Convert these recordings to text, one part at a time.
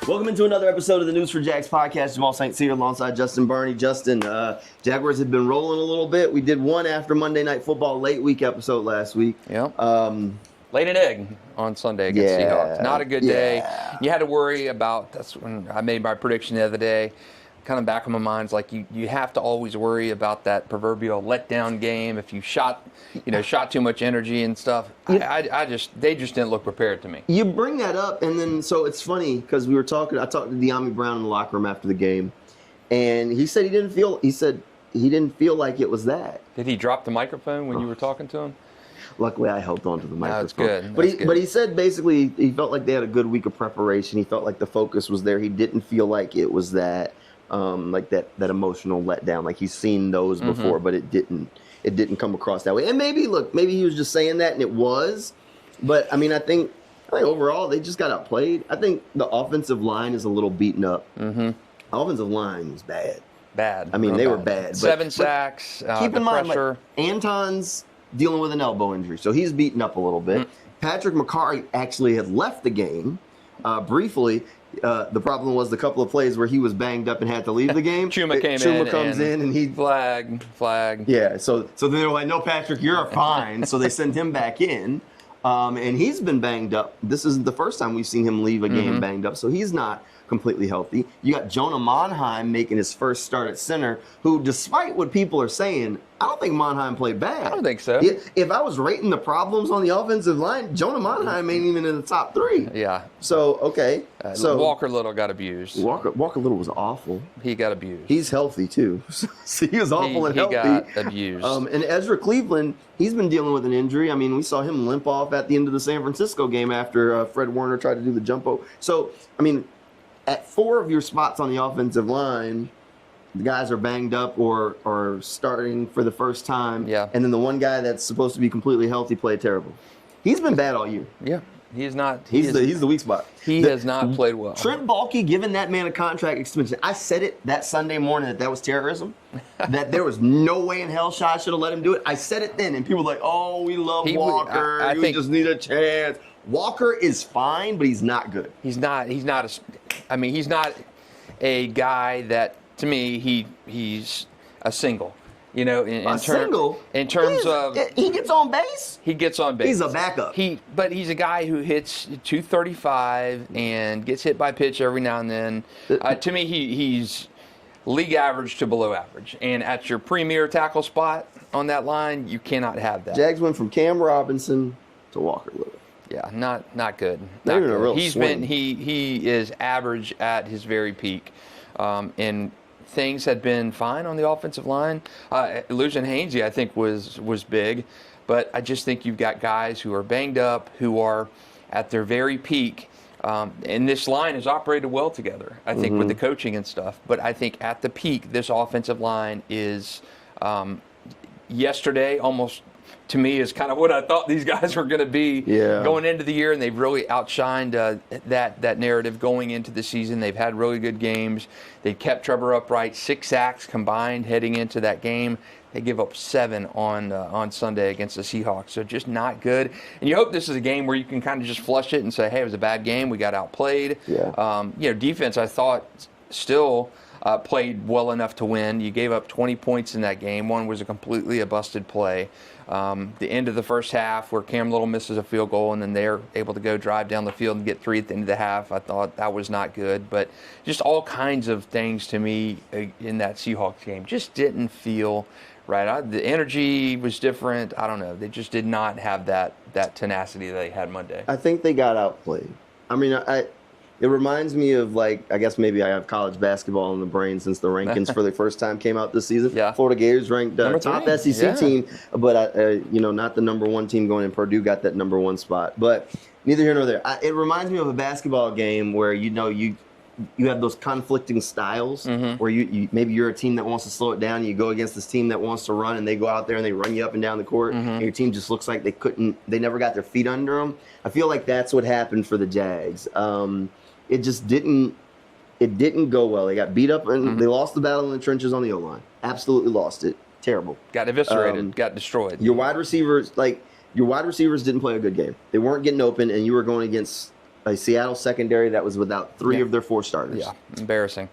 Welcome into another episode of the News4JAGs podcast. Jamal St here alongside Justin Barney. Justin, Jaguars have been rolling a little bit. We did one after Monday Night Football late week episode last week. Yep. Laid an egg on Sunday against Seahawks. Not a good day. You had to worry about, that's when I made my prediction the other day. Kind of back of my mind is like you have to always worry about that proverbial letdown game if you shot too much energy and stuff. They just didn't look prepared to me. You bring that up, and then so it's funny because I talked to De'Ami Brown in the locker room after the game, and he said he didn't feel like it was that. Did he drop the microphone when you were talking to him? Luckily, I held on to the microphone. That's good. But he said basically he felt like they had a good week of preparation. He felt like the focus was there. He didn't feel like it was that. Like that emotional letdown, like he's seen those before, but it didn't come across that way. And maybe he was just saying that, and it was. But I mean, I think overall they just got outplayed. I think the offensive line is a little beaten up. The offensive line is bad. Bad. I mean, they were bad. 7 sacks. Keep in mind, pressure. Anton's dealing with an elbow injury, so he's beaten up a little bit. Patrick McCarry actually had left the game briefly. The problem was the couple of plays where he was banged up and had to leave the game. Chuma comes in and he flag. Yeah, so then they were like, "No, Patrick, you're fine." So they send him back in, and he's been banged up. This isn't the first time we've seen him leave a game banged up, so he's not completely healthy. You got Jonah Monheim making his first start at center, who, despite what people are saying, I don't think Monheim played bad. I don't think so. If I was rating the problems on the offensive line, Jonah Monheim ain't even in the top 3. Yeah. So, okay. So Walker Little got abused. Walker Little was awful. He got abused. He's healthy, too. So he was awful and healthy. He got abused. And Ezra Cleveland, he's been dealing with an injury. I mean, we saw him limp off at the end of the San Francisco game after Fred Warner tried to do the jump. So, I mean, at 4 of your spots on the offensive line, the guys are banged up or starting for the first time. Yeah. And then the one guy that's supposed to be completely healthy played terrible. He's been bad all year. Yeah. He's not. He's the weak spot. He has not played well. Trent Baalke giving that man a contract extension. I said it that Sunday morning that was terrorism. That there was no way in hell Shaw should have let him do it. I said it then, and people were like, "Oh, we love Walker. I think just need a chance." Walker is fine, but he's not good. He's not a guy that, to me, he's a single. You know, in terms of he gets on base. He gets on base. He's a backup. But he's a guy who hits 235 and gets hit by pitch every now and then. To me, he's league average to below average. And at your premier tackle spot on that line, you cannot have that. Jags went from Cam Robinson to Walker Little. Yeah, not good. Not good. A real swing. He is average at his very peak, and things had been fine on the offensive line. Losing Hainsey, I think, was big, but I just think you've got guys who are banged up, who are at their very peak, and this line has operated well together, I think, with the coaching and stuff. But I think at the peak, this offensive line is yesterday almost. To me, is kind of what I thought these guys were going to be going into the year, and they've really outshined that narrative going into the season. They've had really good games. They kept Trevor upright, 6 sacks combined heading into that game. They give up 7 on Sunday against the Seahawks, so just not good. And you hope this is a game where you can kind of just flush it and say, hey, it was a bad game. We got outplayed. Defense, I thought, still played well enough to win. You gave up 20 points in that game. One was a busted play. The end of the first half where Cam Little misses a field goal and then they're able to go drive down the field and get 3 at the end of the half. I thought that was not good. But just all kinds of things to me in that Seahawks game just didn't feel right. The energy was different. I don't know. They just did not have that tenacity that they had Monday. I think they got outplayed. I mean, it reminds me of, like, I guess maybe I have college basketball in the brain since the rankings for the first time came out this season. Yeah. Florida Gators ranked top SEC team, but not the number 1 team going in. Purdue got that number 1 spot. But neither here nor there. It reminds me of a basketball game where you have those conflicting styles where you maybe you're a team that wants to slow it down and you go against this team that wants to run and they go out there and they run you up and down the court and your team just looks like they never got their feet under them. I feel like that's what happened for the Jags. It just didn't go well. They got beat up and they lost the battle in the trenches on the O-line. Absolutely lost it. Terrible. Got eviscerated, got Your wide receivers didn't play a good game. They weren't getting open, and you were going against a Seattle secondary that was without 3 of their 4 starters. Yeah, embarrassing.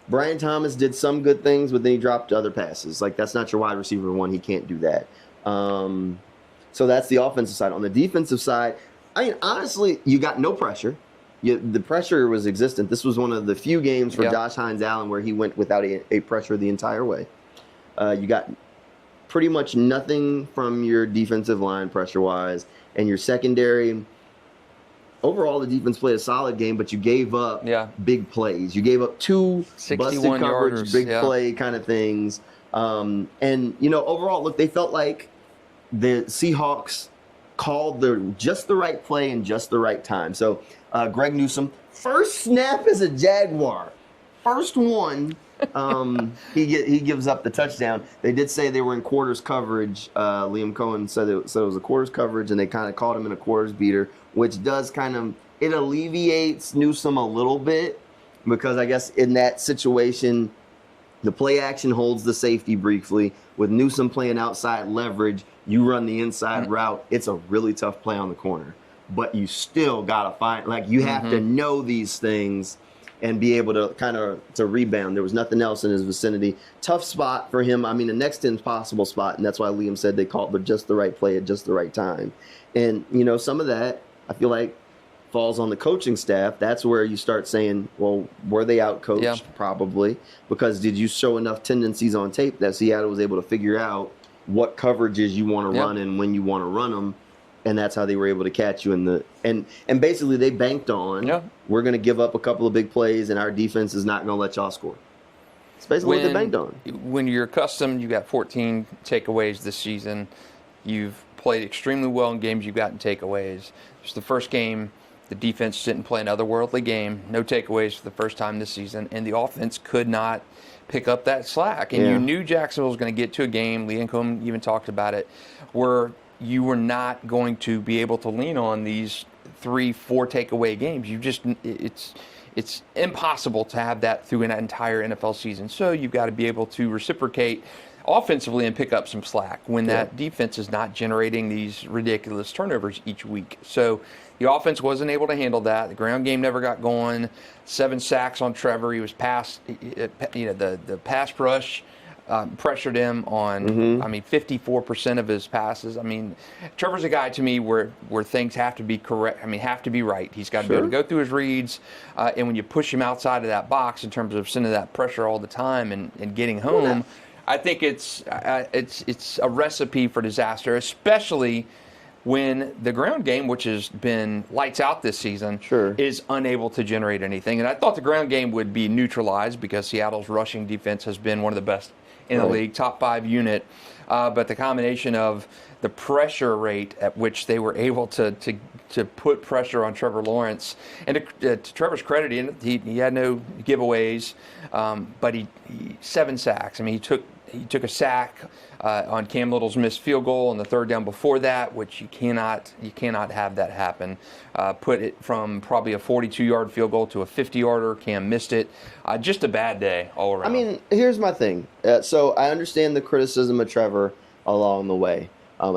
Brian Thomas did some good things, but then he dropped other passes. Like, that's not your wide receiver one. He can't do that. So that's the offensive side. On the defensive side, I mean, honestly, you got no pressure. The pressure was existent. This was one of the few games for Josh Hines-Allen where he went without a pressure the entire way. You got pretty much nothing from your defensive line pressure-wise, and your secondary. Overall, the defense played a solid game, but you gave up big plays. You gave up 2 busted coverage, big play kind of things. And, overall, look, they felt like the Seahawks called just the right play in just the right time. So, Greg Newsome, first snap as a Jaguar. First one, he gives up the touchdown. They did say they were in quarters coverage. Liam Cohen said it was a quarters coverage, and they kind of caught him in a quarters beater, which does it alleviates Newsome a little bit, because I guess in that situation, the play action holds the safety briefly. With Newsome playing outside leverage, you run the inside route. It's a really tough play on the corner. But you still got to find, you have to know these things and be able to to rebound. There was nothing else in his vicinity. Tough spot for him. I mean, the next impossible spot, and that's why Liam said they called just the right play at just the right time. And, some of that, I feel like, falls on the coaching staff. That's where you start saying, well, were they out-coached? Yeah. Probably. Because did you show enough tendencies on tape that Seattle was able to figure out what coverages you want to run and when you want to run them? And that's how they were able to catch you in the and basically they banked on we're going to give up a couple of big plays and our defense is not going to let y'all score. It's basically what they banked on. When you're accustomed, you got 14 takeaways this season. You've played extremely well in games you've gotten takeaways. It's the first game the defense didn't play an otherworldly game. No takeaways for the first time this season, and the offense could not pick up that slack. And you knew Jacksonville was going to get to a game. Lee and Combs even talked about it, where you were not going to be able to lean on these 3-4 takeaway games. It's impossible to have that through an entire NFL season. So you've got to be able to reciprocate offensively and pick up some slack when that defense is not generating these ridiculous turnovers each week. So the offense wasn't able to handle that. The ground game never got going. 7 sacks on Trevor. He was the pass rush pressured him on, 54% of his passes. I mean, Trevor's a guy to me where things have to be correct. Have to be right. He's got to be able to go through his reads. And when you push him outside of that box in terms of sending that pressure all the time and getting home, I think it's a recipe for disaster, especially when the ground game, which has been lights out this season, is unable to generate anything. And I thought the ground game would be neutralized because Seattle's rushing defense has been one of the best in the league, top 5 unit. But the combination of the pressure rate at which they were able to put pressure on Trevor Lawrence, and to Trevor's credit, he had no giveaways, but he 7 sacks. He took a sack on Cam Little's missed field goal on the 3rd down before that, which you cannot have that happen. Put it from probably a 42-yard field goal to a 50-yarder. Cam missed it. Just a bad day all around. Here's my thing. So I understand the criticism of Trevor along the way. And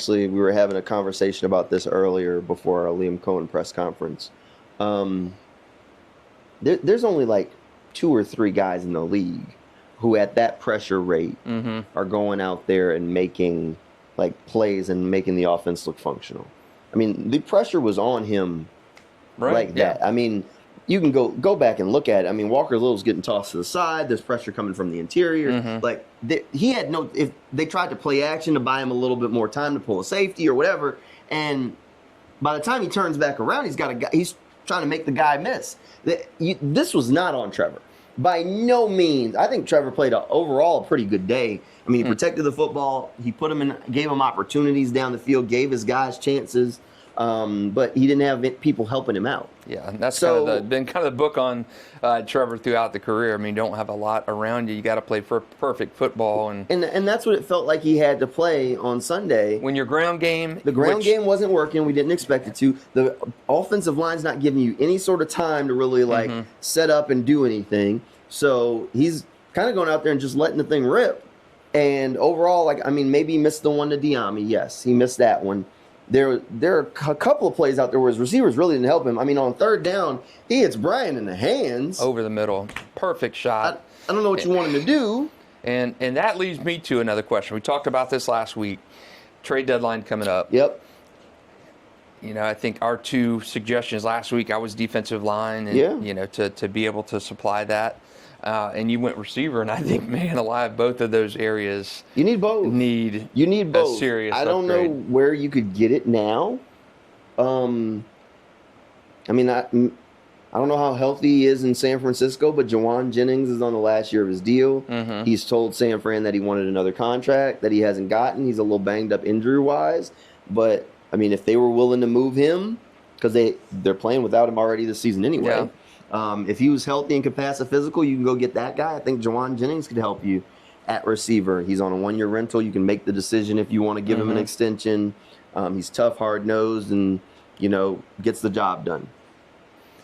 we were having a conversation about this earlier before our Liam Cohen press conference. There's only 2 or 3 guys in the league who at that pressure rate are going out there and making plays and making the offense look functional. The pressure was on him that. You can go back and look at it. Walker Little's getting tossed to the side. There's pressure coming from the interior. He had if they tried to play action to buy him a little bit more time to pull a safety or whatever, and by the time he turns back around, he's trying to make the guy miss. This was not on Trevor. By no means. I think Trevor played overall a pretty good day. He protected the football. He gave him opportunities down the field, gave his guys chances, but he didn't have people helping him out. Yeah, and that's been the book on Trevor throughout the career. You don't have a lot around you. You got to play perfect football, and that's what it felt like he had to play on Sunday. When your ground game, game wasn't working. We didn't expect it to. The offensive line's not giving you any sort of time to really set up and do anything. So he's kind of going out there and just letting the thing rip. And overall, maybe he missed the one to Diami. Yes, he missed that one. there are a couple of plays out there where his receivers really didn't help him. I mean, on third down, he hits Brian in the hands. Over the middle. Perfect shot. I don't know what you want him to do. And that leads me to another question. We talked about this last week. Trade deadline coming up. Yep. You know, I think our two suggestions last week, I was defensive line, and, you know, to be able to supply that. And you went receiver, and I think, man alive, both of those areas you need both. You need both. A serious I don't upgrade. know where you could get it now. I mean, I don't know how healthy he is in San Francisco, but Jawan Jennings is on the last year of his deal. Mm-hmm. He's told San Fran that he wanted another contract that he hasn't gotten. He's a little banged up injury-wise. But, I mean, if they were willing to move him, because they're playing without him already this season anyway. Yeah. If he was healthy and could pass a physical, you can go get that guy. I think Jawan Jennings could help you at receiver. He's on a 1-year rental. You can make the decision if you want to give him an extension. He's tough, hard-nosed, and, you know, gets the job done.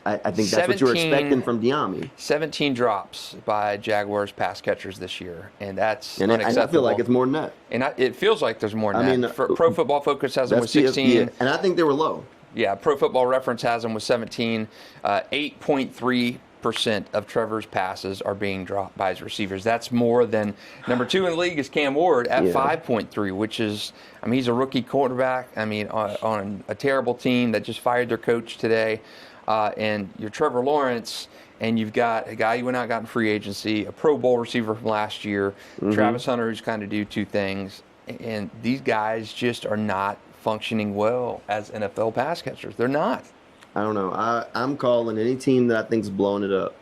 I think that's what you were expecting from Diami. 17 drops by Jaguars pass catchers this year, and that's unacceptable. I feel like it's more than that. And it feels like there's more than that. I mean, Pro Football Focus has them with 16. Yeah, and I think they were low. Yeah, Pro Football Reference has them with 17. 8.3% of Trevor's passes are being dropped by his receivers. That's more than number 2 in the league is Cam Ward at 5.3, which is, I mean, he's a rookie quarterback. I mean, on a terrible team that just fired their coach today. And you're Trevor Lawrence, and you've got a guy you went out and got in free agency, a Pro Bowl receiver from last year, Travis Hunter, who's kind of do two things. And these guys just are not functioning well as NFL pass catchers. They're not. I don't know. I'm calling any team that I think's blowing it up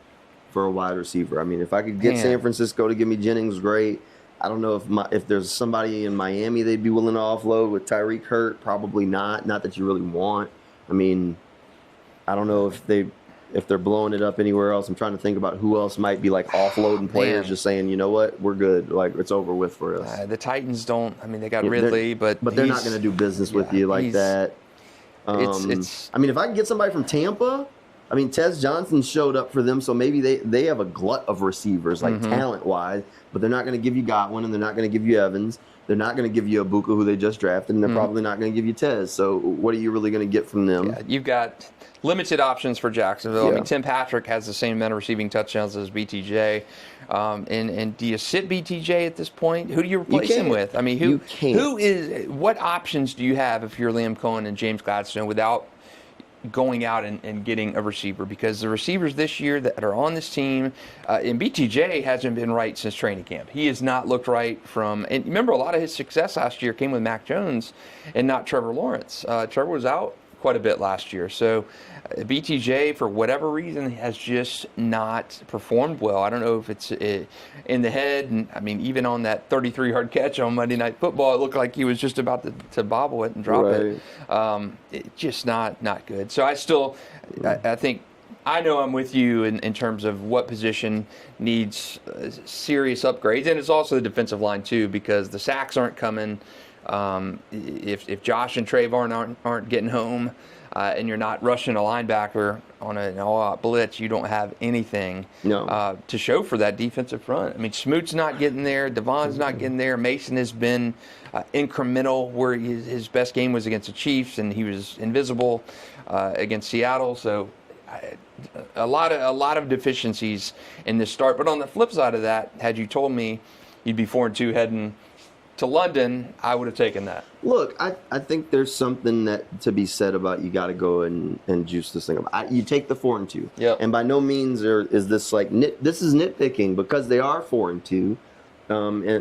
for a wide receiver. I mean, if I could get San Francisco to give me Jennings, great. I don't know if there's somebody in Miami they'd be willing to offload with Tyreek hurt. Probably not. Not that you really want. I mean, I don't know if they're blowing it up anywhere else. I'm trying to think about who else might be like offloading players, just saying, you know what, we're good. Like, it's over with for us. The Titans don't. I mean, they got Ridley, but they're not going to do business with you like that. I mean, if I can get somebody from Tampa, I mean, Tez Johnson showed up for them, so maybe they have a glut of receivers, like talent-wise, but they're not going to give you Godwin, and they're not going to give you Evans. They're not going to give you Ibuka, who they just drafted, and they're probably not going to give you Tez. So what are you really going to get from them? Yeah, you've got limited options for Jacksonville. Yeah. I mean, Tim Patrick has the same amount of receiving touchdowns as BTJ. And do you sit BTJ at this point? Who do you replace him with? I mean, what options do you have if you're Liam Cohen and James Gladstone without going out and getting a receiver? Because the receivers this year that are on this team, and BTJ hasn't been right since training camp. He has not looked right and remember, a lot of his success last year came with Mac Jones and not Trevor Lawrence. Trevor was out quite a bit last year. So BTJ, for whatever reason, has just not performed well. I don't know if it's in the head. And, I mean, even on that 33-yard catch on Monday Night Football, it looked like he was just about to bobble it and drop it. It's just not good. So I think I know I'm with you in terms of what position needs serious upgrades. And it's also the defensive line, too, because the sacks aren't coming. If Josh and Trayvon aren't getting home and you're not rushing a linebacker on an all-out blitz, you don't have anything to show for that defensive front. I mean, Smoot's not getting there. Devon's not getting there. Mason has been incremental, where his best game was against the Chiefs, and he was invisible against Seattle. So a lot of deficiencies in this start. But on the flip side of that, had you told me you'd be 4-2 heading to London, I would have taken that. Look, I think there's something that to be said about you got to go and juice this thing up. You take the 4-2. Yep. And by no means is this like this is nitpicking, because they are 4-2,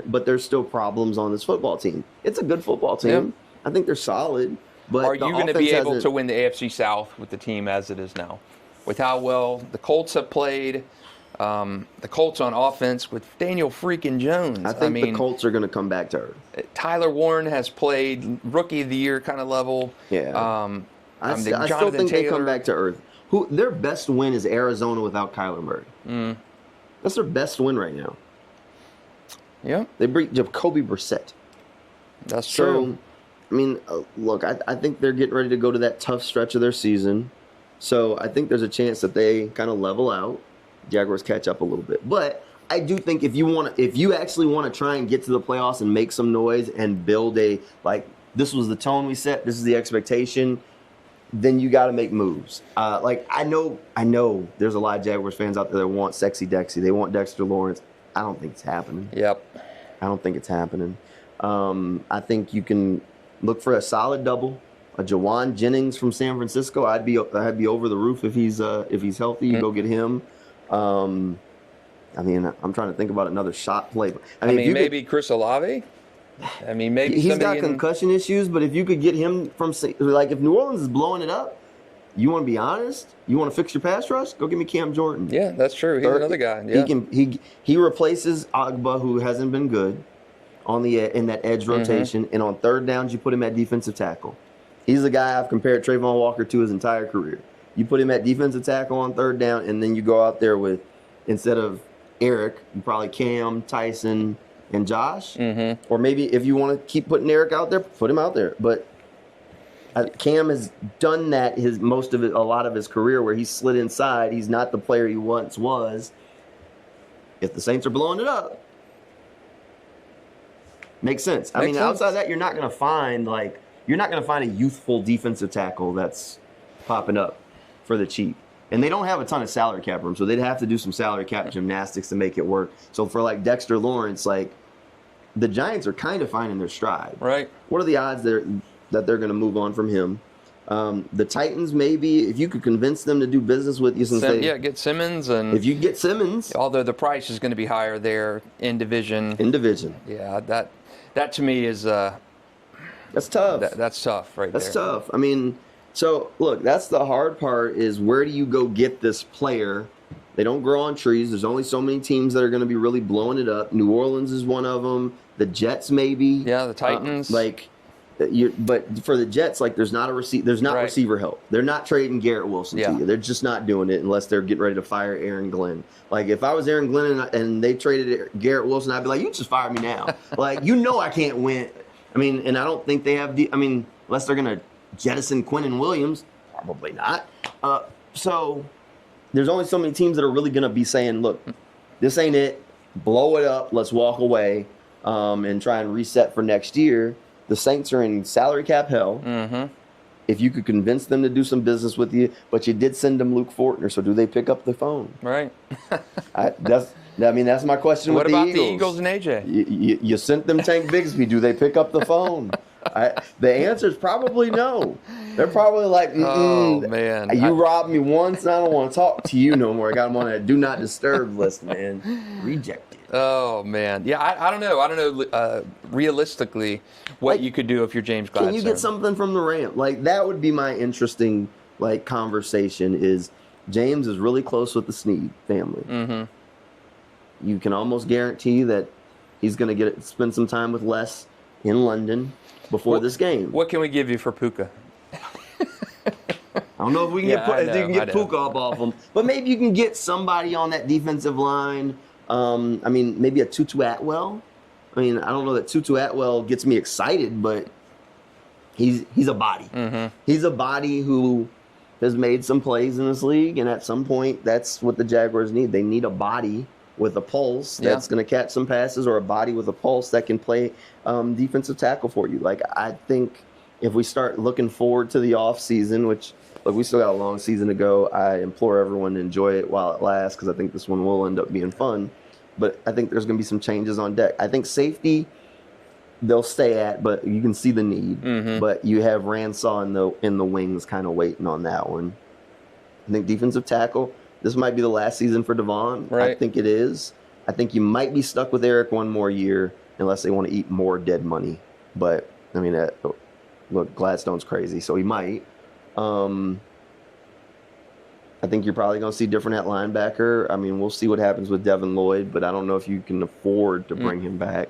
but there's still problems on this football team. It's a good football team. Yep. I think they're solid. But are you going to be able to win the AFC South with the team as it is now, with how well the Colts have played? The Colts on offense with Daniel freaking Jones. I think the Colts are going to come back to earth. Tyler Warren has played rookie of the year kind of level. Yeah. I still think they come back to earth. Their best win is Arizona without Kyler Murray. That's their best win right now. Yeah. They beat Jacoby Brissett. That's true. I mean, look, I think they're getting ready to go to that tough stretch of their season. So I think there's a chance that they kind of level out. Jaguars catch up a little bit. But I do think if you actually want to try and get to the playoffs and make some noise and build a, like, this was the tone we set, this is the expectation, then you got to make moves. Like I know there's a lot of Jaguars fans out there that want Sexy Dexy. They want Dexter Lawrence. I don't think it's happening. Yep. I don't think it's happening. I think you can look for a solid double. A Jawan Jennings from San Francisco. I'd be over the roof if he's healthy. You go get him. I mean, I'm trying to think about another shot play. I mean maybe Chris Olave. I mean, maybe he's got concussion issues, but if you could get him from, like, if New Orleans is blowing it up, you want to be honest, you want to fix your pass rush, go give me Cam Jordan. Yeah, that's true. He's another guy. Yeah. He replaces Agba, who hasn't been good in that edge rotation, and on third downs you put him at defensive tackle. He's the guy I've compared Trayvon Walker to his entire career. You put him at defensive tackle on third down, and then you go out there with, instead of Eric, you probably Cam, Tyson, and Josh, or maybe if you want to keep putting Eric out there, put him out there. But Cam has done that a lot of his career, where he's slid inside. He's not the player he once was. If the Saints are blowing it up, makes sense. I mean, outside of that, you're not going to find a youthful defensive tackle that's popping up for the cheap. And they don't have a ton of salary cap room, so they'd have to do some salary cap gymnastics to make it work. So for like Dexter Lawrence, like the Giants are kind of finding their stride. Right. What are the odds that they're going to move on from him? The Titans, maybe, if you could convince them to do business with you, get Simmons, and if you get Simmons, although the price is going to be higher there in division. Yeah, that to me is that's tough. That's tough, right? That's tough. I mean. So, look, that's the hard part, is where do you go get this player? They don't grow on trees. There's only so many teams that are going to be really blowing it up. New Orleans is one of them. The Jets, maybe. Yeah, the Titans. But for the Jets, like, there's not receiver help. They're not trading Garrett Wilson to you. They're just not doing it unless they're getting ready to fire Aaron Glenn. Like, if I was Aaron Glenn and they traded Garrett Wilson, I'd be like, you just fire me now. Like, I can't win. I mean, and I don't think they have unless they're going to jettison Quinnen Williams, probably not. So there's only so many teams that are really going to be saying, look, this ain't it, blow it up, let's walk away, and try and reset for next year. The Saints are in salary cap hell. If you could convince them to do some business with you, but you did send them Luke Fortner, so do they pick up the phone? Right. That's my question with the Eagles. What about the Eagles and AJ? You sent them Tank Bigsby. Do they pick up the phone? The answer is probably no. They're probably like, oh, man. You robbed me once, and I don't want to talk to you no more. I got them on that do not disturb list, man. Rejected. Oh, man. Yeah, I don't know. I don't know realistically what you could do if you're James Gladstone. Can you get something from the Rams? Like, that would be my interesting conversation, is James is really close with the Snead family. You can almost guarantee that he's going to spend some time with Les in London before this game. What can we give you for Puka? I don't know if we can get Puka up off him, but maybe you can get somebody on that defensive line. I mean, maybe a Tutu Atwell. I mean, I don't know that Tutu Atwell gets me excited, but he's a body. He's a body who has made some plays in this league, and at some point, that's what the Jaguars need. They need a body with a pulse that's going to catch some passes, or a body with a pulse that can play defensive tackle for you. Like, I think if we start looking forward to the offseason, which, look, we still got a long season to go. I implore everyone to enjoy it while it lasts, because I think this one will end up being fun. But I think there's going to be some changes on deck. I think safety, they'll stay at, but you can see the need. But you have Ransaw in the wings kind of waiting on that one. I think defensive tackle, this might be the last season for Devon. Right. I think it is. I think you might be stuck with Eric one more year unless they want to eat more dead money. But, I mean, look, Gladstone's crazy, so he might. I think you're probably going to see different at linebacker. I mean, we'll see what happens with Devin Lloyd, but I don't know if you can afford to bring him back.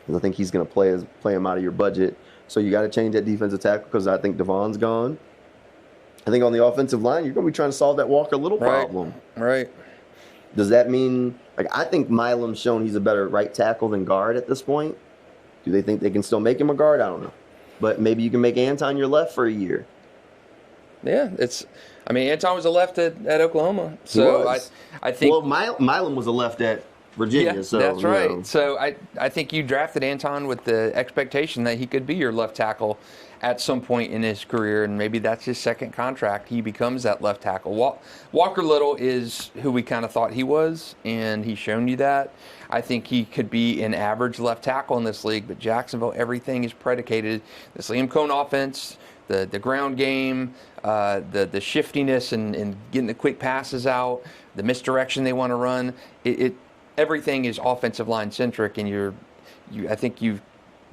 I think he's going to play him out of your budget. So you got to change that defensive tackle, because I think Devon's gone. I think on the offensive line, you're going to be trying to solve that Walker Little problem. Right. Does that mean, I think Milam's shown he's a better right tackle than guard at this point. Do they think they can still make him a guard? I don't know. But maybe you can make Anton your left for a year. Yeah, Anton was a left at Oklahoma. So I think. Well, Milam was a left at Virginia. Yeah, so that's right. So I think you drafted Anton with the expectation that he could be your left tackle at some point in his career, and maybe that's his second contract. He becomes that left tackle. Walker Little is who we kind of thought he was, and he's shown you that. I think he could be an average left tackle in this league, but Jacksonville, everything is predicated. This Liam Cohn offense, the ground game, the shiftiness and getting the quick passes out, the misdirection they want to run. Everything is offensive line centric, and I think you've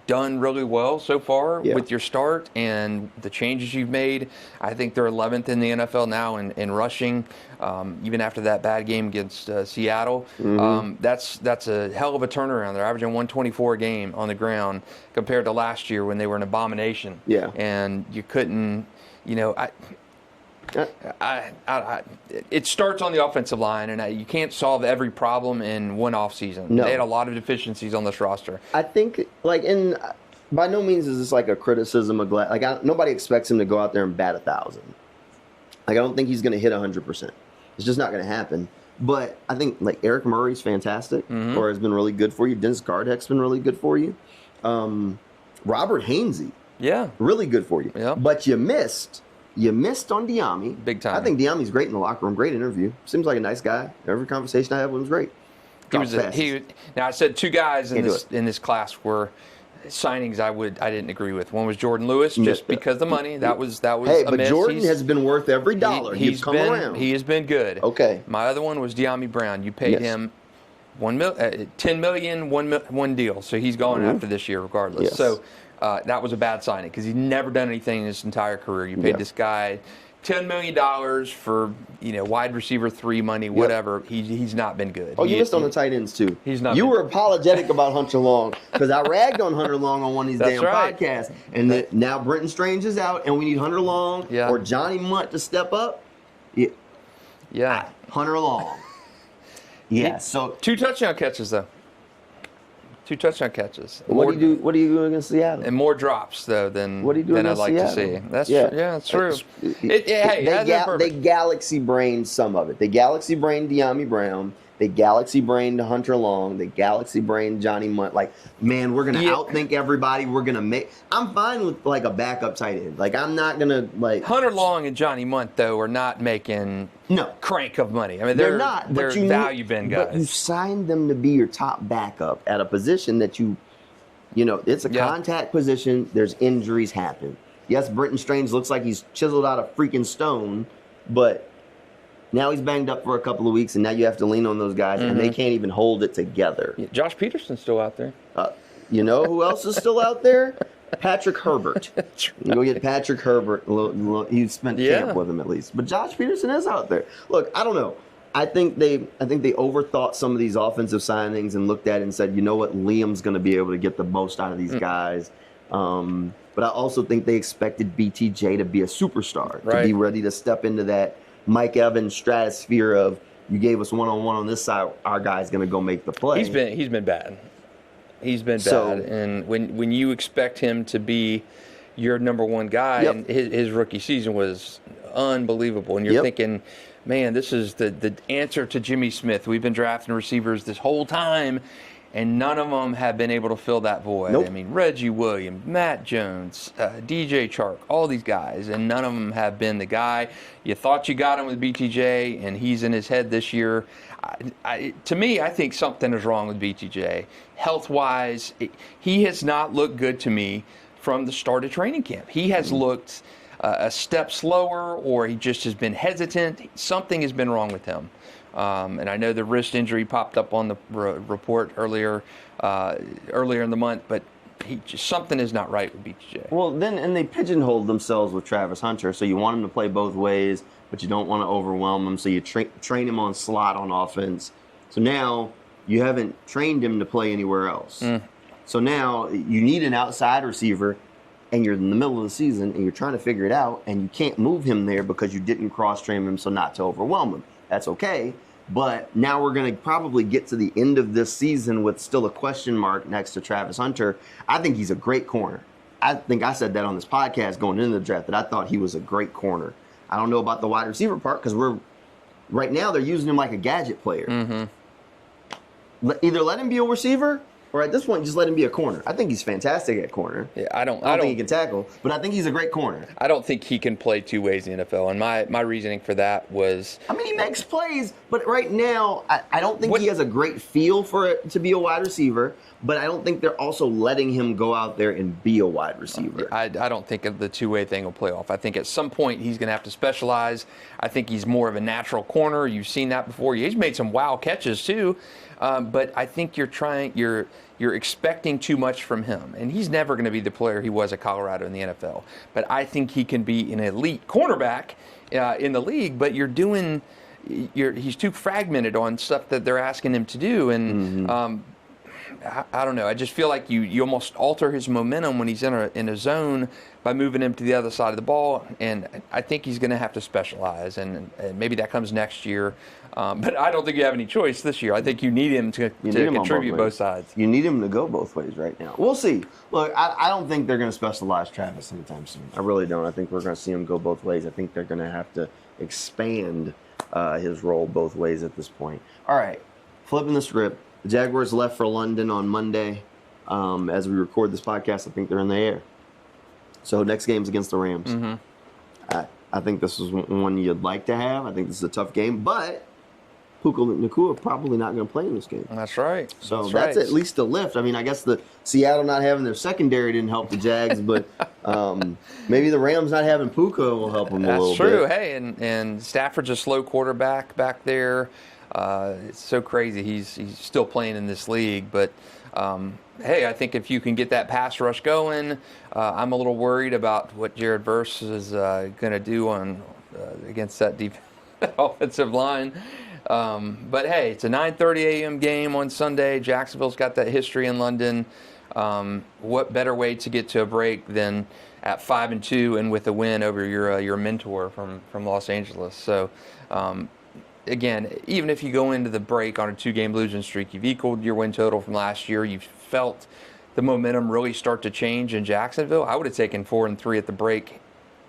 done really well so far with your start and the changes you've made. I think they're 11th in the NFL now in rushing, even after that bad game against Seattle. That's a hell of a turnaround. They're averaging 124 a game on the ground compared to last year when they were an abomination. Yeah. And you couldn't, it starts on the offensive line, and you can't solve every problem in one off season. No. They had a lot of deficiencies on this roster. I think, by no means is this like a criticism of nobody expects him to go out there and bat 1,000. I don't think he's going to hit 100%. It's just not going to happen. But I think Eric Murray's fantastic, or has been really good for you. Dennis Gardeck's been really good for you. Robert Hainsey, really good for you. Yeah. But you missed on Diami. Big time. I think Diami's great in the locker room. Great interview. Seems like a nice guy. Every conversation I had with him was great. Now I said two guys in this class were signings I didn't agree with. One was Jordan Lewis, just because of the money. That was Hey, a but miss. Jordan has been worth every dollar. He's come around. He has been good. Okay. My other one was Diami Brown. You paid him $10 million, one deal. So he's gone after this year regardless. Yes. So that was a bad signing because he's never done anything in his entire career. You paid this guy $10 million for wide receiver 3 money, whatever. He's not been good. Oh, you missed on the tight ends too. He's not. You were apologetic about Hunter Long because I ragged on Hunter Long on one of these damn podcasts, and now Brenton Strange is out, and we need Hunter Long or Johnny Munt to step up. Yeah, Hunter Long. Yeah. So 2 touchdown catches though. 2 touchdown catches. What do you do against Seattle? And more drops though than I'd like to see. That's that's true. They galaxy brained some of it. They galaxy brained Diami Brown. They galaxy brained Hunter Long. They galaxy brained Johnny Munt. Man, we're gonna outthink everybody. We're gonna make. I'm fine with a backup tight end. I'm not gonna Hunter Long and Johnny Munt though are not making crank of money. I mean they're not. They're value bin guys. But you signed them to be your top backup at a position that it's a contact position. There's injuries happen. Yes, Brenton Strange looks like he's chiseled out of freaking stone, but now he's banged up for a couple of weeks, and now you have to lean on those guys, and they can't even hold it together. Yeah, Josh Peterson's still out there. You know who else is still out there? Patrick Herbert. You go get Patrick Herbert. You spent camp with him at least. But Josh Peterson is out there. Look, I don't know. I think they overthought some of these offensive signings and looked at it and said, you know what, Liam's going to be able to get the most out of these guys. But I also think they expected BTJ to be a superstar, to be ready to step into that Mike Evans stratosphere of, you gave us one-on-one on this side, our guy's going to go make the play. He's been bad. He's been bad. And when you expect him to be your number one guy, and his rookie season was unbelievable, and you're thinking, man, this is the answer to Jimmy Smith. We've been drafting receivers this whole time, and none of them have been able to fill that void. Nope. I mean, Reggie Williams, Matt Jones, DJ Chark, all these guys, and none of them have been the guy. You thought you got him with BTJ, and he's in his head this year. To me, I think something is wrong with BTJ. Health-wise, he has not looked good to me from the start of training camp. He has looked a step slower, or he just has been hesitant. Something has been wrong with him. And I know the wrist injury popped up on the report earlier in the month, but something is not right with BTJ. Well, and they pigeonholed themselves with Travis Hunter, so you want him to play both ways, but you don't want to overwhelm him, so you train him on slot on offense. So now you haven't trained him to play anywhere else. So now you need an outside receiver, and you're in the middle of the season, and you're trying to figure it out, and you can't move him there because you didn't cross-train him so not to overwhelm him. That's okay, but now we're going to probably get to the end of this season with still a question mark next to Travis Hunter. I think he's a great corner. I think I said that on this podcast going into the draft, that I thought he was a great corner. I don't know about the wide receiver part because right now they're using him like a gadget player. either let him be a receiver, or at this point, just let him be a corner. I think he's fantastic at corner. Yeah, I don't think he can tackle, but I think he's a great corner. I don't think he can play two ways in the NFL, and my reasoning for that was... I mean, he makes plays, but right now, I don't think he has a great feel for it to be a wide receiver, but I don't think they're also letting him go out there and be a wide receiver. I don't think the two-way thing will play off. I think at some point he's going to have to specialize. I think he's more of a natural corner. You've seen that before. He's made some wow catches, too. But I think you're expecting too much from him, and he's never going to be the player he was at Colorado in the NFL. But I think he can be an elite cornerback in the league. But he's too fragmented on stuff that they're asking him to do, and I don't know. I just feel like you almost alter his momentum when he's in a zone by moving him to the other side of the ball, and I think he's going to have to specialize, and maybe that comes next year. But I don't think you have any choice this year. I think you need him to contribute both sides. You need him to go both ways right now. We'll see. Look, I don't think they're going to specialize Travis anytime soon. I really don't. I think we're going to see him go both ways. I think they're going to have to expand his role both ways at this point. All right, flipping the script. The Jaguars left for London on Monday. As we record this podcast, I think they're in the air. So next game's against the Rams. Mm-hmm. I think this is one you'd like to have. I think this is a tough game, but Puka Nacua probably not going to play in this game. That's right. So that's at least a lift. I mean, I guess the Seattle not having their secondary didn't help the Jags, but maybe the Rams not having Puka will help them a little bit. That's true. Hey, and Stafford's a slow quarterback back there. It's so crazy he's still playing in this league, but hey, I think if you can get that pass rush going, I'm a little worried about what Jared Verse is going to do against that deep offensive line. But hey, it's a 9:30 a.m. game on Sunday. Jacksonville's got that history in London. What better way to get to a break than at 5-2 and with a win over your mentor from Los Angeles? So. Again, even if you go into the break on a 2-game losing streak, you've equaled your win total from last year. You've felt the momentum really start to change in Jacksonville. I would have taken 4-3 at the break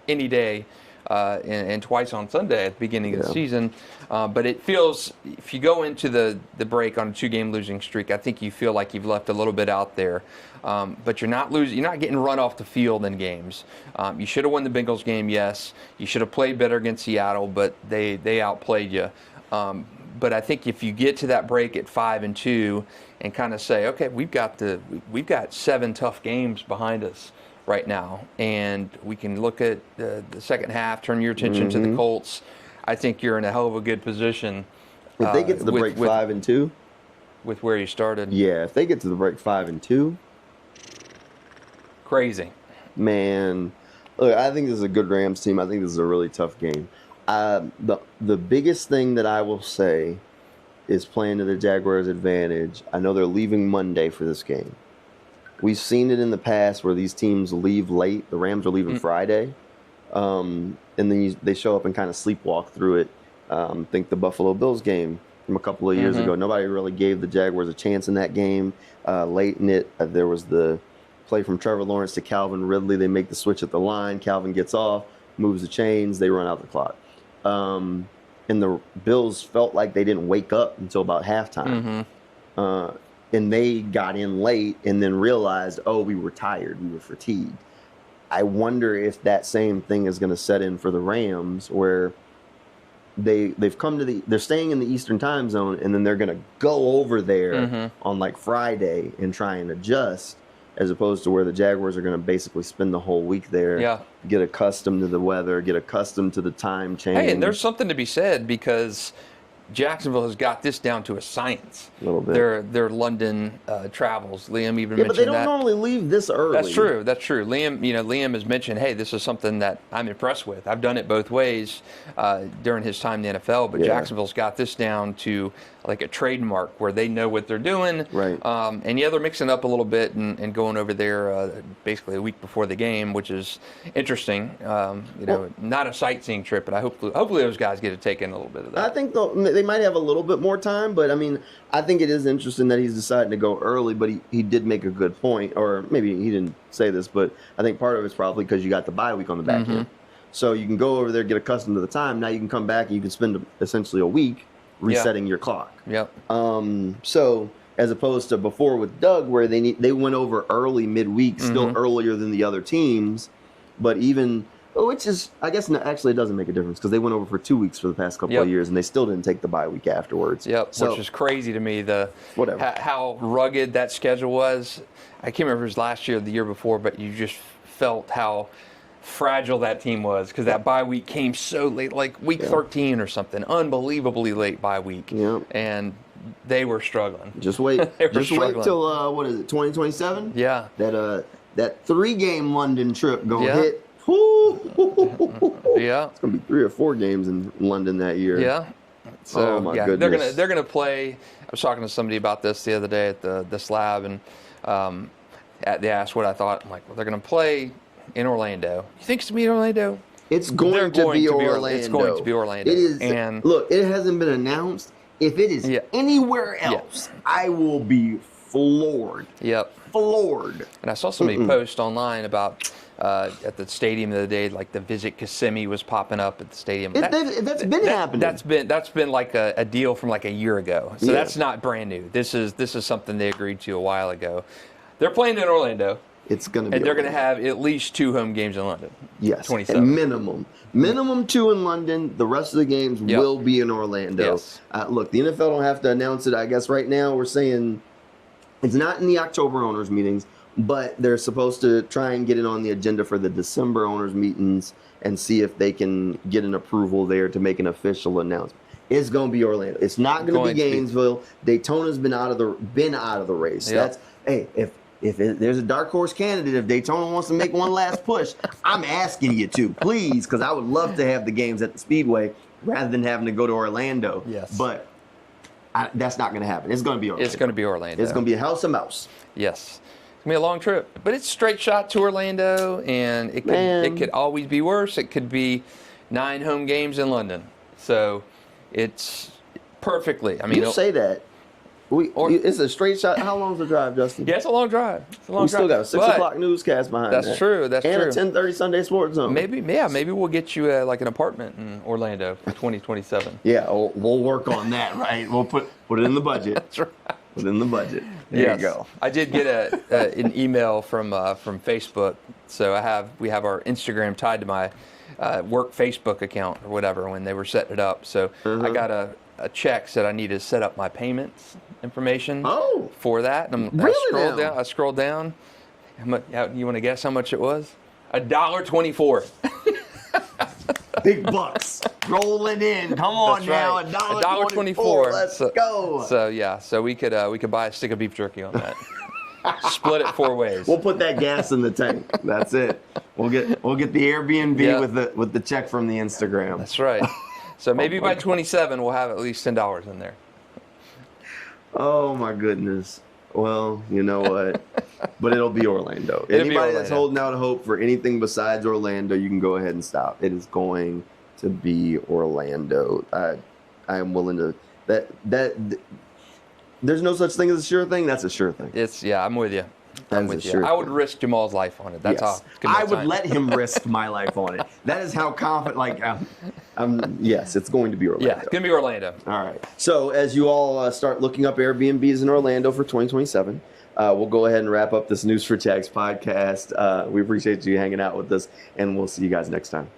any day, and twice on Sunday at the beginning of the season. But it feels, if you go into the break on a 2-game losing streak, I think you feel like you've left a little bit out there. But you're not losing. You're not getting run off the field in games. You should have won the Bengals game, yes. You should have played better against Seattle, but they outplayed you. But I think if you get to that break at 5-2 and kind of say, okay, we've got 7 tough games behind us right now, and we can look at the second half, turn your attention to the Colts. I think you're in a hell of a good position. If they get to the break 5-2, with where you started, yeah. If they get to the break 5-2. Crazy. Man, look, I think this is a good Rams team. I think this is a really tough game. The biggest thing that I will say is playing to the Jaguars' advantage. I know they're leaving Monday for this game. We've seen it in the past where these teams leave late. The Rams are leaving Friday, and then they show up and kind of sleepwalk through it. Think the Buffalo Bills game from a couple of years ago. Nobody really gave the Jaguars a chance in that game. Late in it, there was the play from Trevor Lawrence to Calvin Ridley. They make the switch at the line. Calvin gets off, moves the chains. They run out the clock. And the Bills felt like they didn't wake up until about halftime. And they got in late and then realized, oh, we were tired. We were fatigued. I wonder if that same thing is going to set in for the Rams, where they've come to they're staying in the Eastern time zone, and then they're going to go over there on like Friday and try and adjust, as opposed to where the Jaguars are going to basically spend the whole week there, get accustomed to the weather, get accustomed to the time change. Hey, and there's something to be said, because Jacksonville has got this down to a science. A little bit. Their London travels. Liam even mentioned that. But they don't normally leave this early. That's true. Liam has mentioned, hey, this is something that I'm impressed with. I've done it both ways during his time in the NFL, but Jacksonville's got this down to like a trademark where they know what they're doing. Right. And they're mixing up a little bit and going over there basically a week before the game, which is interesting. Not a sightseeing trip, but hopefully those guys get to take in a little bit of that. I think they might have a little bit more time, but I mean, I think it is interesting that he's deciding to go early, but he did make a good point, or maybe he didn't say this, but I think part of it's probably because you got the bye week on the back end. So you can go over there, get accustomed to the time. Now you can come back and you can spend essentially a week resetting your clock. Yep. So as opposed to before with Doug, where they went over early midweek, still earlier than the other teams, but even. Which is, I guess, actually it doesn't make a difference because they went over for 2 weeks for the past couple of years, and they still didn't take the bye week afterwards. So, which is crazy to me, how rugged that schedule was. I can't remember if it was last year or the year before, but you just felt how fragile that team was because that bye week came so late, like week 13 or something, unbelievably late bye week. And they were struggling. Just wait. Just wait till, what is it, 2027? Yeah. That 3-game London trip gonna hit. Yeah, it's gonna be 3 or 4 games in London that year. Yeah, so oh my goodness. they're gonna play. I was talking to somebody about this the other day at this lab, and they asked what I thought. I'm like, well, they're gonna play in Orlando. You think it's gonna be in Orlando? It's going to be Orlando. It's going to be Orlando. It is. And look, it hasn't been announced. If it is anywhere else, I will be floored. Floored. And I saw somebody post online about. At the stadium the other day, like the Visit Kissimmee was popping up at the stadium. That's been happening. That's been like a deal from like a year ago. So that's not brand new. This is something they agreed to a while ago. They're playing in Orlando. It's going to be. And they're going to have at least 2 home games in London. Yes, 27. Minimum 2 in London. The rest of the games will be in Orlando. Yes. Look, the NFL don't have to announce it. I guess right now we're saying it's not in the October owners meetings. But they're supposed to try and get it on the agenda for the December owners meetings and see if they can get an approval there to make an official announcement. It's going to be Orlando. It's not going to be Gainesville. Daytona's been out of the race. That's if there's a dark horse candidate, if Daytona wants to make one last push, I'm asking you to please, because I would love to have the games at the Speedway rather than having to go to Orlando. Yes, but that's not going to happen. It's going to be Orlando. It's going to be Orlando. It's going to be a house of mouse. Yes. It's going to be a long trip, but it's straight shot to Orlando, and it could always be worse. It could be 9 home games in London. So it's perfectly. I mean, you say that. It's a straight shot. How long is the drive, Justin? Yeah, it's a long drive. We still got a 6 o'clock newscast behind that. That's true. That's and true. And a 10:30 Sunday Sports Zone. Maybe we'll get you like an apartment in Orlando for 2027. Yeah, we'll work on that, right? We'll put it in the budget. That's right. Put it in the budget. There you go. I did get an email from Facebook. So we have our Instagram tied to my work Facebook account or whatever when they were setting it up. So I got a check said I need to set up my payments information for that. And I scrolled down. You want to guess how much it was? $1.24. Big bucks rolling in. Come on now, right. $1.24. Let's go. So we could buy a stick of beef jerky on that. Split it 4 ways. We'll put that gas in the tank. That's it. We'll get the Airbnb with the check from the Instagram. That's right. So maybe by 27 we'll have at least $10 in there. Oh my goodness. Well, you know what? But it'll be Orlando. Anybody that's holding out hope for anything besides Orlando, you can go ahead and stop. It is going to be Orlando. I am willing to that. There's no such thing as a sure thing. That's a sure thing. I'm with you. I'm with you. I would risk Jamal's life on it. That's how. I would let him risk my life on it. That is how confident. Yes, it's going to be Orlando. Yeah, it's going to be Orlando. All right. So as you all start looking up Airbnbs in Orlando for 2027, we'll go ahead and wrap up this News4JAGs podcast. We appreciate you hanging out with us, and we'll see you guys next time.